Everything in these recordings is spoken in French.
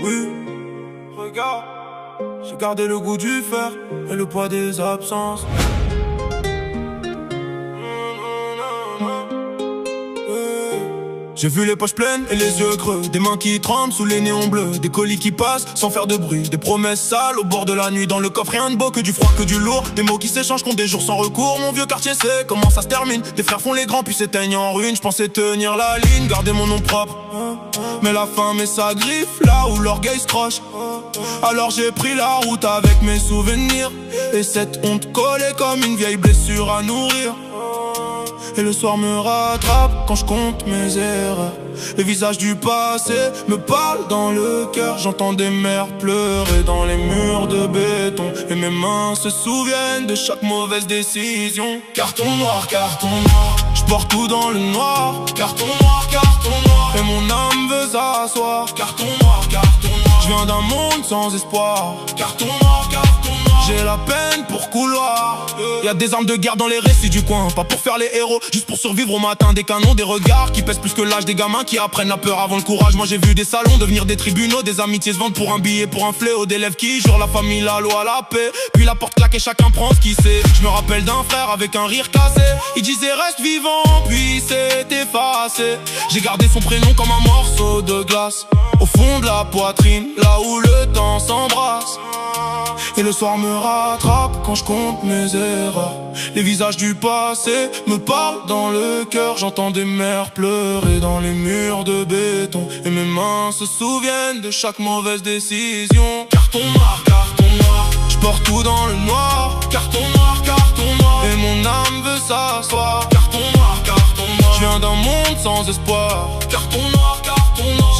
oui. Regarde, j'ai gardé le goût du fer et le poids des absences. J'ai vu les poches pleines et les yeux creux, des mains qui tremblent sous les néons bleus, des colis qui passent sans faire de bruit, des promesses sales au bord de la nuit. Dans le coffre rien de beau, que du froid, que du lourd, des mots qui s'échangent contre des jours sans recours. Mon vieux quartier sait comment ça se termine, des frères font les grands puis s'éteignent en ruine. Je pensais tenir la ligne, garder mon nom propre, mais la faim met sa griffe là où l'orgueil se croche. Alors j'ai pris la route avec mes souvenirs, et cette honte collée comme une vieille blessure à nourrir. Et le soir me rattrape quand je compte mes erreurs. Le visage du passé me parle dans le cœur. J'entends des mères pleurer dans les murs de béton, et mes mains se souviennent de chaque mauvaise décision. Carton noir, je porte tout dans le noir. Carton noir, et mon âme veut s'asseoir. Carton noir, je viens d'un monde sans espoir. Carton noir, j'ai la peine pour couloir. Y'a des armes de guerre dans les récits du coin, pas pour faire les héros, juste pour survivre au matin. Des canons, des regards qui pèsent plus que l'âge, des gamins qui apprennent la peur avant le courage. Moi j'ai vu des salons devenir des tribunaux, des amitiés se vendent pour un billet, pour un fléau, des lèvres qui jurent la famille, la loi, la paix. Puis la porte claque et chacun prend ce qu'il sait. Je me rappelle d'un frère avec un rire cassé, il disait reste vivant, puis s'est effacé. J'ai gardé son prénom comme un morceau de glace au fond de la poitrine, là où le temps s'embrasse. Et le soir me rattrape quand je compte mes erreurs. Les visages du passé me parlent dans le cœur. J'entends des mères pleurer dans les murs de béton, et mes mains se souviennent de chaque mauvaise décision. Carton noir, je porte tout dans le noir. Carton noir, et mon âme veut s'asseoir. Carton noir, je viens d'un monde sans espoir. Carton noir,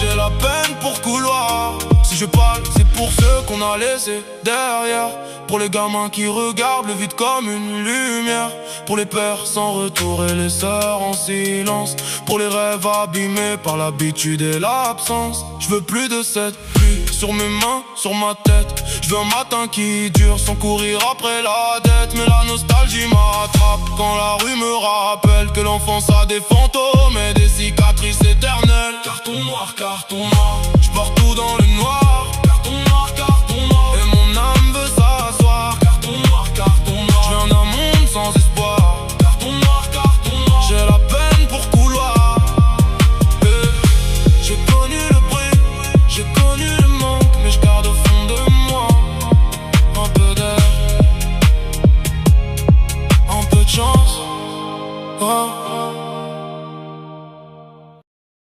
j'ai la peine pour couloir. Si je parle, c'est pour ceux qu'on a laissés derrière, pour les gamins qui regardent le vide comme une lumière, pour les pères sans retour et les sœurs en silence, pour les rêves abîmés par l'habitude et l'absence. Je veux plus de cette pluie sur mes mains, sur ma tête. Je veux un matin qui dure sans courir après la dette. Mais la nostalgie m'attrape quand la rue me rappelle que l'enfance a des fantômes et des cicatrices éternelles. Carton noir,